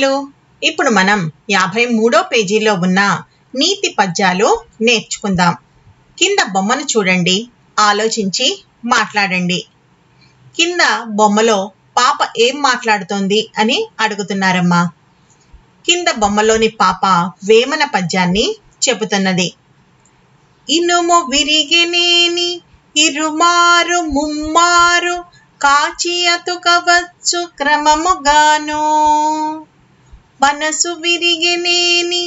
పిల్లలు, ఇప్పుడు మనం 53వ పేజీలో ఉన్న నీతి పద్యాలు నేర్చుకుందాం. కింద బొమ్మను చూడండి, ఆలోచించి మాట్లాడండి. కింద బొమ్మలో పాప ఏం మాట్లాడుతోంది అని అడుగుతున్నారమ్మా. కింద బొమ్మలోని పాప వేమన పద్యాన్ని చెబుతున్నది. ఇనుము విరిగినేని ఇరుమారు ముమ్మారు కాచి అతుకవచ్చు క్రమముగాను, మనసు విరిగినేని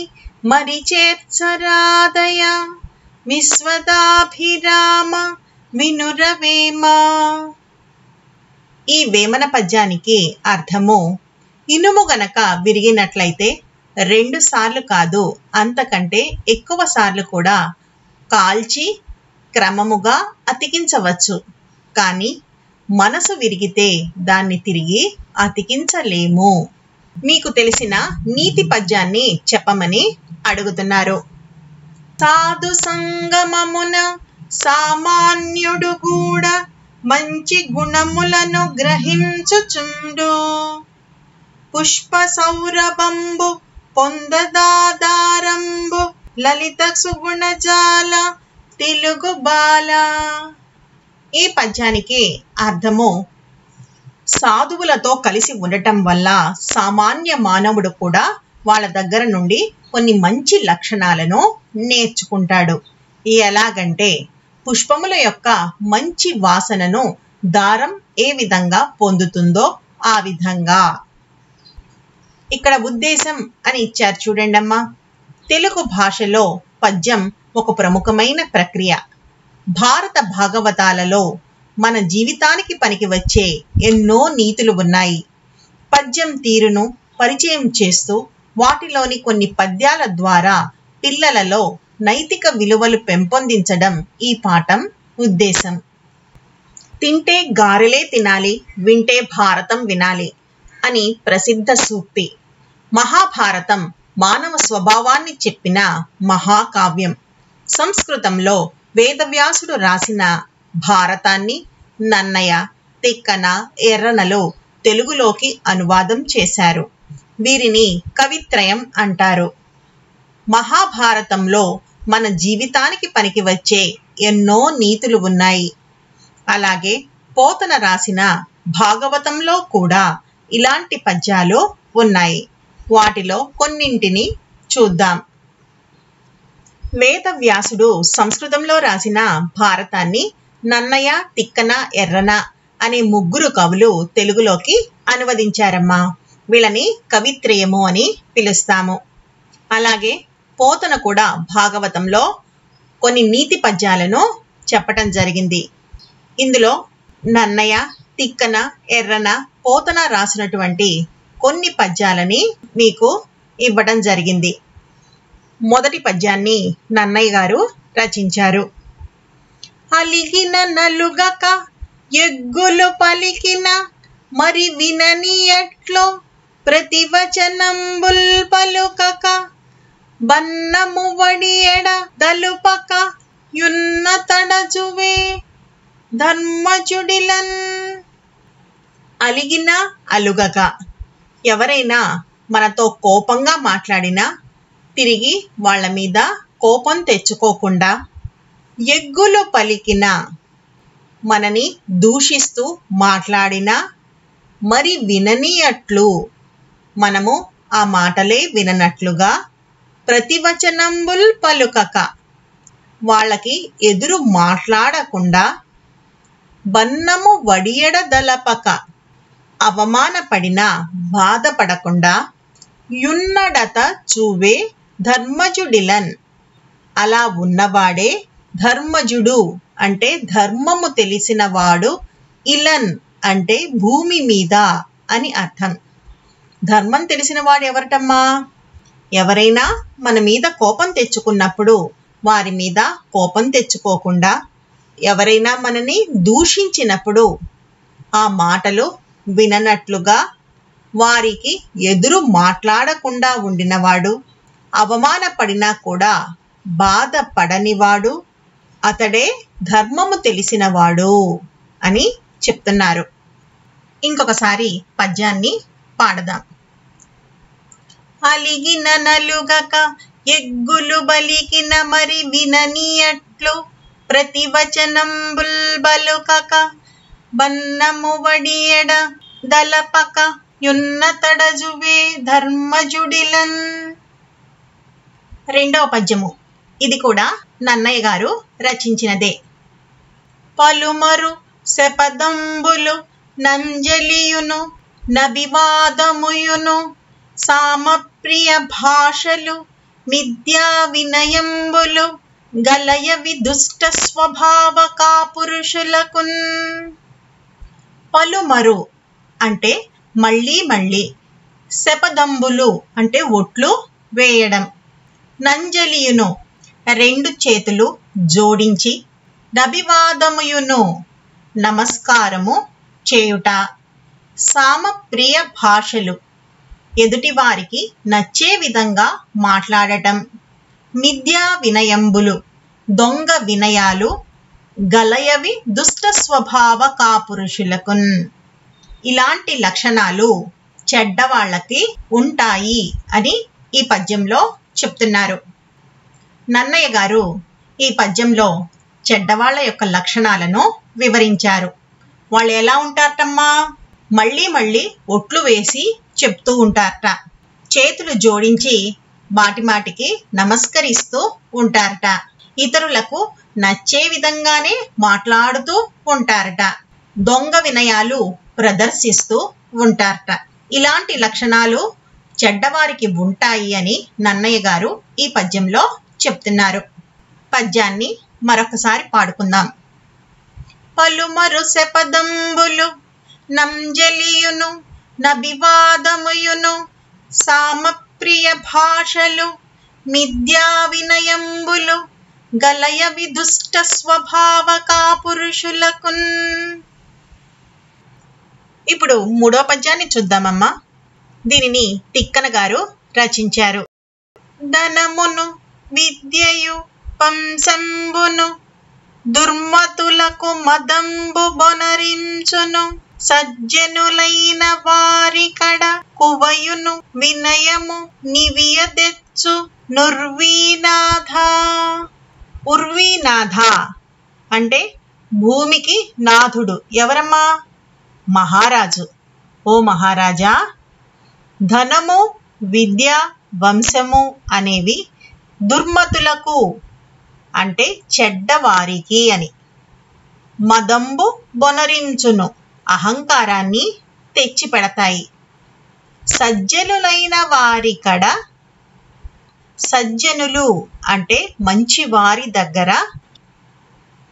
మరి చేర్చరాదయ విశ్వదాభిరామ వినురవేమ. ఈ వేమన పద్యానికి అర్థము, ఇనుము గనక విరిగినట్లయితే 2 సార్లు కాదు, అంతకంటే ఎక్కువ సార్లు కూడా కాల్చి క్రమముగా అతికించవచ్చు. కానీ మనసు విరిగితే దాన్ని తిరిగి అతికించలేము. మీకు తెలిసిన నీతి పద్యాన్ని చెప్పమని అడుగుతున్నారు. సాధు సంగమమున సామాన్యుడు కూడా మంచి గుణములను గ్రహించుచుండు, పుష్ప సౌరభంబు పొందదాదారంబు లలిత సుగుణజాల తెలుగు బాల. ఈ పద్యానికి అర్థము, సాధువులతో కలిసి ఉండటం వల్ల సామాన్య మానవుడు కూడా వాళ్ళ దగ్గర నుండి కొన్ని మంచి లక్షణాలను నేర్చుకుంటాడు. ఎలాగంటే, పుష్పముల యొక్క మంచి వాసనను దారం ఏ విధంగా పొందుతుందో ఆ విధంగా. ఇక్కడ ఉద్దేశం అని ఇచ్చారు చూడండమ్మా. తెలుగు భాషలో పద్యం ఒక ప్రముఖమైన ప్రక్రియ. భారత భాగవతాలలో మన జీవితానికి పనికి వచ్చే ఎన్నో నీతులు ఉన్నాయి. పద్యం తీరును పరిచయం చేస్తూ వాటిలోని కొన్ని పద్యాల ద్వారా పిల్లలలో నైతిక విలువలు పెంపొందించడం ఈ పాఠం ఉద్దేశం. తింటే గారెలే తినాలి, వింటే భారతం వినాలి అని ప్రసిద్ధ సూక్తి. మహాభారతం మానవ స్వభావాన్ని చెప్పిన మహాకావ్యం. సంస్కృతంలో వేదవ్యాసుడు రాసిన భారతాన్ని నన్నయ, తిక్కన, ఎర్రనలు తెలుగులోకి అనువాదం చేశారు. వీరిని కవిత్రయం అంటారు. మహాభారతంలో మన జీవితానికి పనికి వచ్చే ఎన్నో నీతులు ఉన్నాయి. అలాగే పోతన రాసిన భాగవతంలో కూడా ఇలాంటి పద్యాలు ఉన్నాయి. వాటిలో కొన్నింటిని చూద్దాం. వేదవ్యాసుడు సంస్కృతంలో రాసిన భారతాన్ని నన్నయ, తిక్కన, ఎర్రన అనే 3 కవులు తెలుగులోకి అనువదించారమ్మా. వీళ్ళని కవిత్రయము అని పిలుస్తాము. అలాగే పోతన కూడా భాగవతంలో కొన్ని నీతి పద్యాలను చెప్పటం జరిగింది. ఇందులో నన్నయ, తిక్కన, ఎర్రన, పోతన రాసినటువంటి కొన్ని పద్యాలని మీకు ఇవ్వడం జరిగింది. మొదటి పద్యాన్ని నన్నయ్య గారు రచించారు. అలిగిన నలుగక ఎగ్గులు పలికిన మరి వినని ఎట్లో ప్రతివచనంబుల్ పలుకక, బన్నము వడియడ దలుపక యున్న తడజువే ధర్మజుడిలన్. అలిగిన అలుగక, ఎవరైనా మనతో కోపంగా మాట్లాడినా తిరిగి వాళ్ళ మీద కోపం తెచ్చుకోకుండా, ఎగ్గులు పలికిన, మనని దూషిస్తూ మాట్లాడినా మరి విననీయట్లు, మనము ఆ మాటలే విననట్లుగా, ప్రతివచనంబుల్ పలుకక, వాళ్ళకి ఎదురు మాట్లాడకుండా, బన్నము వడియడ దలపక, అవమానపడినా బాధపడకుండా, యున్నడత చూవే ధర్మజుడిలన్, అలా ఉన్నవాడే ధర్మజుడు అంటే ధర్మము తెలిసిన వాడు, ఇలన్ అంటే భూమి మీద అని అర్థం. ధర్మం తెలిసిన వాడు ఎవరటమ్మా? ఎవరైనా మన మీద కోపం తెచ్చుకున్నప్పుడు వారి మీద కోపం తెచ్చుకోకుండా, ఎవరైనా మనని దూషించినప్పుడు ఆ మాటలు విననట్లుగా, వారికి ఎదురు మాట్లాడకుండా ఉండినవాడు, అవమానపడినా కూడా బాధపడనివాడు, అతడే ధర్మము తెలిసినవాడు అని చెప్తున్నారు. ఇంకొకసారి పద్యాన్ని పాడదాం. అలిగిన నలుగక ఎగ్గులు బలికిన మరి విననియట్లు ప్రతివచనంబుల్ బలుకక బన్నము వడియడ దలపక యున్నతడజువే ధర్మజుడిలన్. రెండవ పద్యము. ఇది కూడా నన్నయ్య గారు రచించినదే. పలుమరు శపదంబులు నంజలియును నభివాదముయును సామప్రియ భాషలు మిథ్యా వినయంబులు గలయవి దుష్ట స్వభావ కాపురుషులకున్. పలుమరు అంటే మళ్ళీ మళ్ళీ, శపదంబులు అంటే ఒట్లు వేయడం, నంజలియును రెండు చేతులు జోడించి, నభివాదముయును నమస్కారము చేయుట, సామప్రియ భాషలు ఎదుటివారికి నచ్చే విధంగా మాట్లాడటం, మిథ్యా వినయంబులు దొంగ వినయాలు గలయవి దుష్ట స్వభావ కాపురుషులకున్. ఇలాంటి లక్షణాలు చెడ్డవాళ్ళకి ఉంటాయి అని ఈ పద్యంలో చెప్తున్నారు. నన్నయ్య గారు ఈ పద్యంలో చెడ్డవాళ్ళ యొక్క లక్షణాలను వివరించారు. వాళ్ళు ఎలా ఉంటారటమ్మా? మళ్ళీ మళ్ళీ ఒట్లు వేసి చెప్తూ ఉంటారట, చేతులు జోడించి మాటిమాటికి నమస్కరిస్తూ ఉంటారట, ఇతరులకు నచ్చే విధంగానే మాట్లాడుతూ ఉంటారట, దొంగ వినయాలు ప్రదర్శిస్తూ ఉంటారట. ఇలాంటి లక్షణాలు చెడ్డవారికి ఉంటాయి అని నన్నయ్య గారు ఈ పద్యంలో చెప్తున్నారు. పద్యాన్ని మరొకసారి పాడుకుందాం. పలుమరు శపదంబులు నంజలియును నభివాదముయును సామప్రియ భాషలు మిథ్యా వినయంబులు గలయవి దుష్ట స్వభావ కాపురుషులకున్. ఇప్పుడు మూడో పద్యాన్ని చూద్దామమ్మా. దీనిని తిక్కన గారు రచించారు. ధనమును విద్యయు పంసంబును దుర్మతులకు మదంబు బొనరించును సజ్జనులైన వారి కడ కువయును వినయము నివియదెచ్చు నుర్వీనాథ. ఉర్వీనాథ అంటే భూమికి నాథుడు. ఎవరమ్మా? మహారాజు. ఓ మహారాజా, ధనము విద్య వంశము అనేవి దుర్మతులకు అంటే చెడ్డవారికి అని, మదంబు బొనరించును అహంకారాన్ని తెచ్చి పెడతాయి, సజ్జనులైన వారి కడ, సజ్జనులు అంటే మంచి వారి దగ్గర,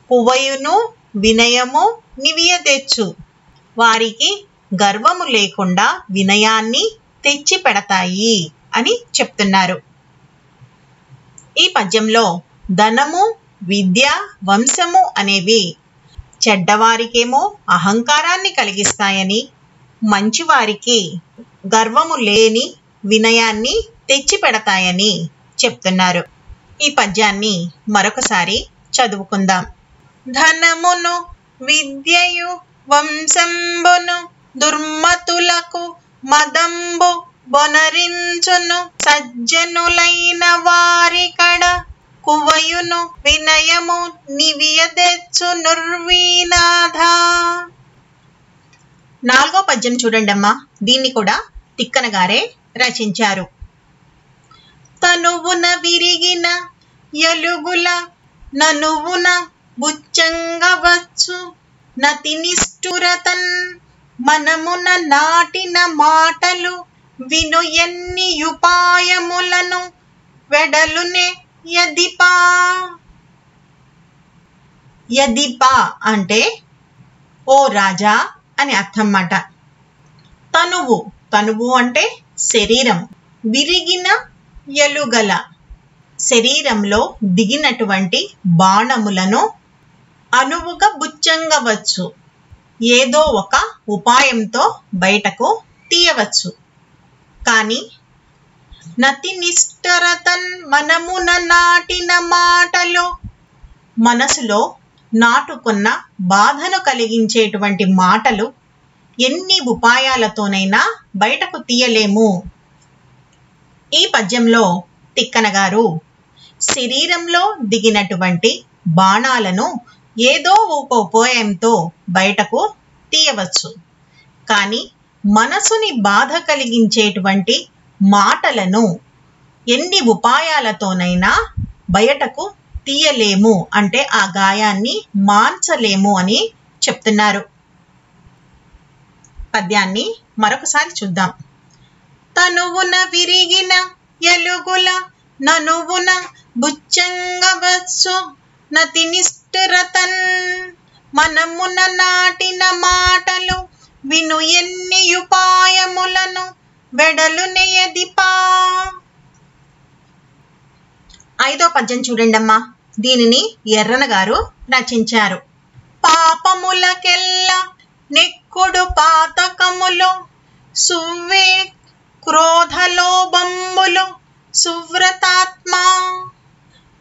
కువయును వినయము నివియదెచ్చు వారికి గర్వము లేకుండా వినయాన్ని తెచ్చి పెడతాయి అని చెప్తున్నారు. ఈ పద్యంలో ధనము విద్య వంశము అనేవి చెడ్డవారికేమో అహంకారాన్ని కలిగిస్తాయని, మంచివారికి గర్వము లేని వినయాన్ని తెచ్చి పెడతాయని చెప్తున్నారు. ఈ పద్యాన్ని మరొకసారి చదువుకుందాం. ధనమును విద్యయు వంశంబును దుర్మతులకు మదంబు బొనరించును సజ్జనులైన వారి కడ కువయును వినయము నివియదెచ్చు నుర్వీనాథ. నాలుగో పద్యం చూడండి అమ్మా. దీన్ని కూడా తిక్కన గారే రచించారు. తనువున విరిగిన ఎలుగుల ననువున బుచ్చంగవచ్చు నతి నిష్ఠురతన్ మనమున నాటిన మాటలు విను ఎన్ని ఉపాయములను వెడలునే యదిపా. యదిపా అంటే ఓ రాజా అని అర్థం మాట. తనువు, తనువు అంటే శరీరం, విరిగిన ఎలుగల శరీరంలో దిగినటువంటి బాణములను అనువుగా బుచ్చంగవచ్చు, ఏదో ఒక ఉపాయంతో బయటకు తీయవచ్చు. కానీ నతి నిష్ఠరతన్ మనమున నాటిన మాటలు, మనసులో నాటుకున్న బాధను కలిగించేటువంటి మాటలు ఎన్ని ఉపాయాలతోనైనా బయటకు తీయలేము. ఈ పద్యంలో తిక్కన గారు శరీరంలో దిగినటువంటి బాణాలను ఏదో ఒక ఉపాయంతో బయటకు తీయవచ్చు, కానీ మనసుని బాధ కలిగించేటువంటి మాటలను ఎన్ని ఉపాయాలతోనైనా బయటకు తీయలేము, అంటే ఆ గాయాన్ని మాన్చలేము అని చెప్తున్నారు. పద్యాన్ని మరొకసారి చూద్దాం. తనువున విరిగిన ఎలుగుల ననువున బుచ్చంగవచ్చు నతి నిష్ఠురతన్ మనమున నాటిన మాటలు విను ఎన్ని ఉపాయములను వెడలు నెయదిపా. 5వ పద్యం చూడండమ్మా. దీనిని ఎర్రన గారు రచించారు. పాపములకెల్ల నెక్కుడు పాతకములు సువ్వే క్రోధలోభంబులు సువ్రతాత్మ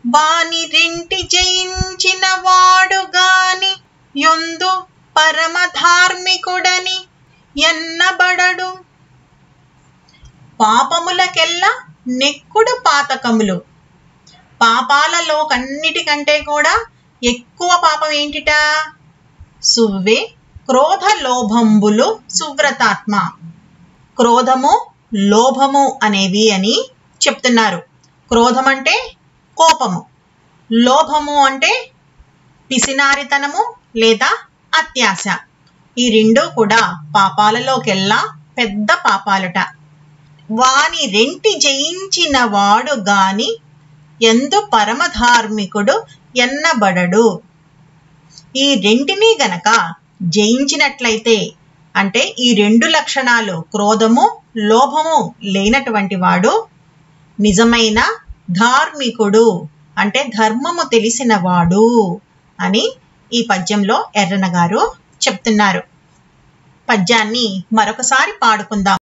వాని రెంటి జయించిన వాడు గాని యొందు పరమధార్మికుడని ఎన్నబడడు. పాపములకెల్లా నెక్కుడు పాతకములు, పాపాలలో కన్నిటికంటే కూడా ఎక్కువ పాపం ఏంటిట? సువ్వే క్రోధ లోభంబులు సువ్రతాత్మ. క్రోధము లోభము అనేవి అని చెప్తున్నారు. క్రోధం అంటే కోపము, లోభము అంటే పిసినారితనము లేదా అత్యాశ. ఈ రెండూ కూడా పాపాలలోకెల్లా పెద్ద పాపాలట. వాని రెంటి జయించిన వాడు గాని ఎందు పరమధార్మికుడు ఎన్నబడడు. ఈ రెంటిని గనక జయించినట్లయితే, అంటే ఈ రెండు లక్షణాలు క్రోధము లోభము లేనటువంటి వాడు నిజమైన ధార్మికుడు, అంటే ధర్మము తెలిసిన వాడు అని ఈ పద్యంలో ఎర్రన గారు చెప్తున్నారు. పద్యాన్ని మరొకసారి పాడుకుందాం.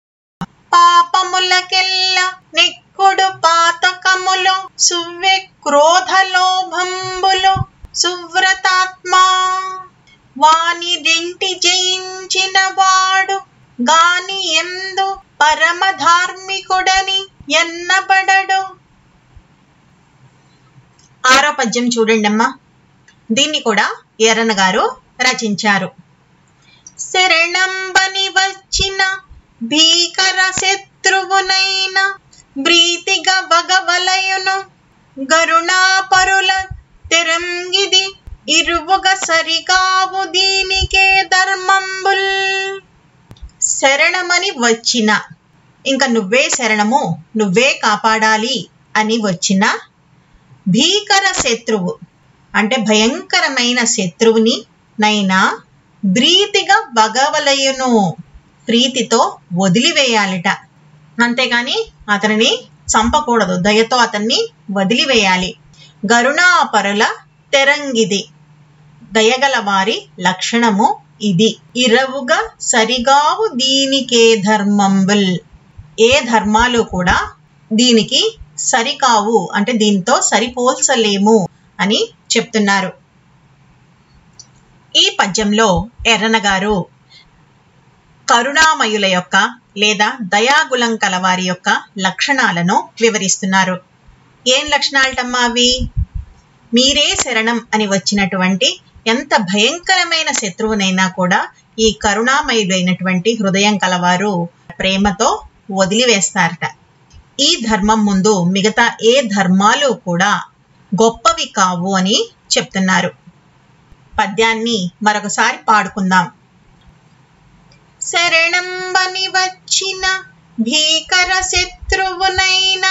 పాపములకెల్ల నెక్కుడు పాతకములు సువ్వె క్రోధలోభంబులు సువ్రతాత్మ వాని రెంటి జయించిన వాడు గాని ఎందు పరమధార్మికుడని ఎన్నబడడు. 6వ పద్యం చూడండమ్మా. దీన్ని కూడా ఎర్రన గారు రచించారు. శరణంబని వచ్చిన భీకర శత్రువునైన బ్రీతిగా బగవలయును గరుణాపరుల తెరంగిది ఇరువుగా సరికావు దీనికే ధర్మంబుల్. శరణమని వచ్చిన, ఇంకా నువ్వే శరణము నువ్వే కాపాడాలి అని వచ్చిన భీకర శత్రువు, అంటే భయంకరమైన శత్రువుని నైనా ప్రీతిగా బగవలయును, ప్రీతితో వదిలివేయాలిట. అంతేగాని అతనిని చంపకూడదు, దయతో అతన్ని వదిలివేయాలి. గరుణాపరుల తెరంగిది, దయగల వారి లక్షణము ఇది. ఇరవుగా సరిగావు దీనికే ధర్మంబుల్, ఏ ధర్మాలు కూడా దీనికి సరికావు, అంటే దీంతో సరిపోల్చలేము అని చెప్తున్నారు. ఈ పద్యంలో ఎర్రన గారు కరుణామయుల యొక్క లేదా దయాగుణం కలవారి యొక్క లక్షణాలను వివరిస్తున్నారు. ఏం లక్షణాలటమ్మా అవి? మీరే శరణం అని వచ్చినటువంటి ఎంత భయంకరమైన శత్రువునైనా కూడా ఈ కరుణామయులైనటువంటి హృదయం కలవారు ప్రేమతో వదిలివేస్తారట. ఈ ధర్మం ముందు మిగతా ఏ ధర్మాలు కూడా గొప్పవి కావు అని చెప్తున్నారు. పద్యాన్ని మరొకసారి పాడుకుందాం. శరణంబని వచ్చిన భీకర శత్రువునైన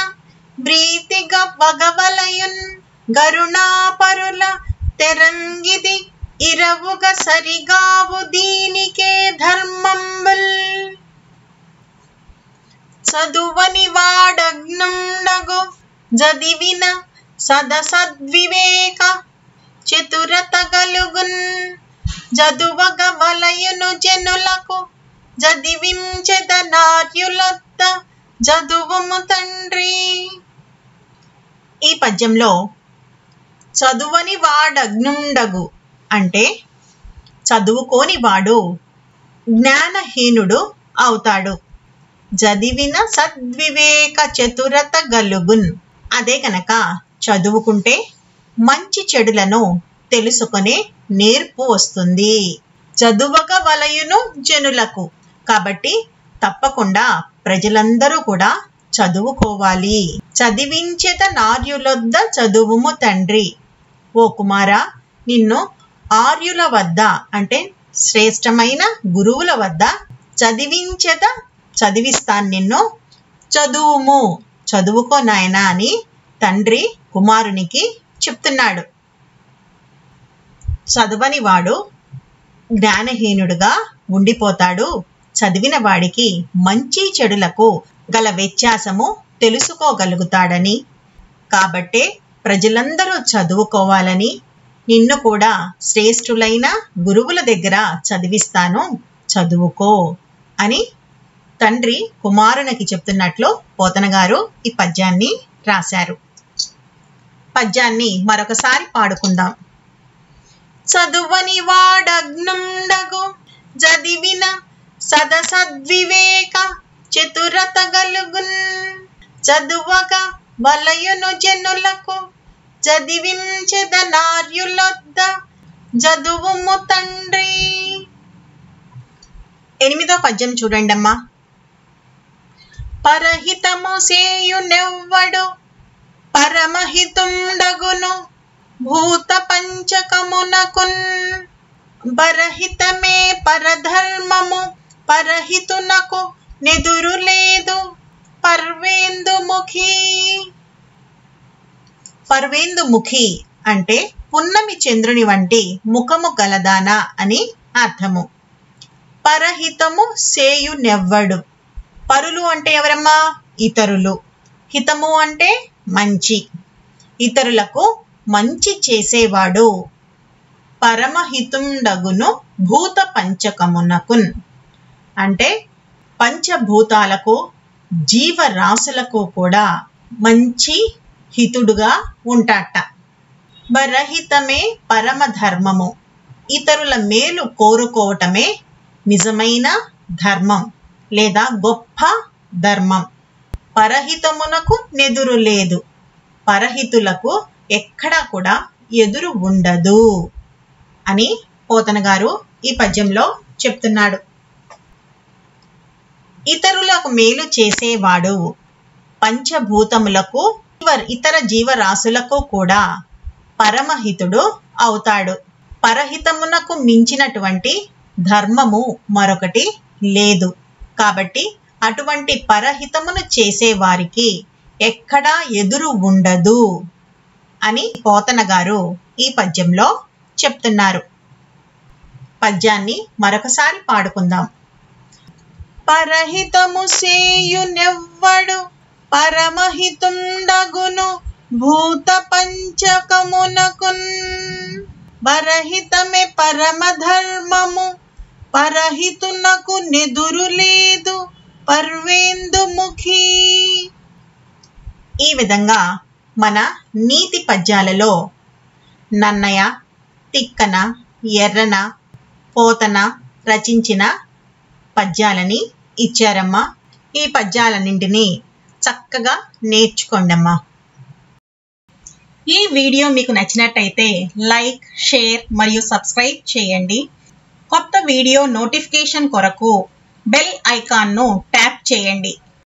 ప్రీతిగా బగవలయున్ గరుణాపరుల తెరంగిది ఇరవుగా సరిగావు దీనికే ధర్మంబుల్. చదువని వాడగ్నుండగు జదివిన సదసద్వివేక చతురత గలుగున్ జదువగ వలయును జనులకు జదివించెద నార్యులొద్ద జదువుము తండ్రి. ఈ పద్యంలో చదువని వాడగ్నుండగు అంటే చదువుకోని వాడు జ్ఞానహీనుడు అవుతాడు. చదివిన సద్వివేక చతురత గలుగున్. అదే గనక చదువుకుంటే మంచి చెడులను తెలుసుకునే నేర్పు వస్తుంది. చదువక వలయును జనులకు. కాబట్టి తప్పకుండా ప్రజలందరూ కూడా చదువుకోవాలి. చదివించేత నార్యులొద్ద చదువుము తండ్రి. ఓ కుమారా, నిన్ను ఆర్యుల వద్ద అంటే శ్రేష్టమైన గురువుల వద్ద చదివించేత చదివిస్తాను నిన్ను, చదువుము, చదువుకో నాయనా అని తండ్రి కుమారునికి చెప్తున్నాడు. చదువని వాడు జ్ఞానహీనుడుగా ఉండిపోతాడు. చదివిన వాడికి మంచి చెడులకు గల వ్యత్యాసము తెలుసుకోగలుగుతాడని, కాబట్టే ప్రజలందరూ చదువుకోవాలని నిన్ను కూడా శ్రేష్ఠులైన గురువుల దగ్గర చదివిస్తాను, చదువుకో అని తండ్రి కుమారునికి చెప్తున్నట్లు పోతన గారు ఈ పద్యాన్ని రాశారు. పద్యాన్ని మరొకసారి పాడుకుందాం. చదువని వాడగ్నుండగు చదివిన సదసద్వివేక చతురత గలుగున్. చదువక వలయును జనులకు చదివించెద నార్యులొద్ద చదువుము తండ్రి. 8వ పద్యం చూడండమ్మా. పరహితము సేయునెవ్వడు పరమహితుండగును భూత పంచకమునకున్. పరహితమే పరధర్మము పరహితునకు నెదురు లేదు పర్వేందుముఖి. పర్వేందుముఖి అంటే పున్నమి చంద్రుని వంటి ముఖము గలదానా అని అర్థము. పరహితము సేయునెవ్వడు. పరులు అంటే ఎవరమ్మా? ఇతరులు. హితము అంటే మంచి, ఇతరులకు మంచి చేసేవాడు. పరమహితుండగును భూత పంచకమునకున్ అంటే పంచభూతాలకు జీవరాశులకు కూడా మంచి హితుడుగా ఉంటాట. పరహితమే పరమధర్మము. ఇతరుల మేలు కోరుకోవటమే నిజమైన ధర్మం లేదా గొప్ప ధర్మం. పరహితమునకు నెదురు లేదు. పరహితులకు ఎక్కడా కూడా ఎదురు ఉండదు అని పోతన గారు ఈ పద్యంలో చెప్తున్నాడు. ఇతరులకు మేలు చేసేవాడు పంచభూతములకు ఇతర జీవరాశులకు కూడా పరమహితుడు అవుతాడు. పరహితమునకు మించినటువంటి ధర్మము మరొకటి లేదు. కాబట్టి అటువంటి పరహితమును చేసేవారికి ఎక్కడా ఎదురు ఉండదు అని పోతన గారు ఈ పద్యంలో చెప్తున్నారు. పద్యాన్ని మరొకసారి పాడుకుందాం. పరహితము సేయునెవ్వడు పరమహితుండగును భూత పంచకమునకున్. పరహితమే పరమధర్మము పరహితునకు నెదురు లేదు పర్వేందుముఖి. ఈ విధంగా మన నీతి పద్యాలలో నన్నయ, తిక్కన, ఎర్రన, పోతన రచించిన పద్యాలని ఇచ్చారమ్మా. ఈ పద్యాలన్నింటినీ చక్కగా నేర్చుకోండమ్మా. ఈ వీడియో మీకు నచ్చినట్టయితే లైక్, షేర్ మరియు సబ్స్క్రైబ్ చేయండి. కొత్త వీడియో నోటిఫికేషన్ కొరకు బెల్ ఐకాన్ను ట్యాప్ చేయండి.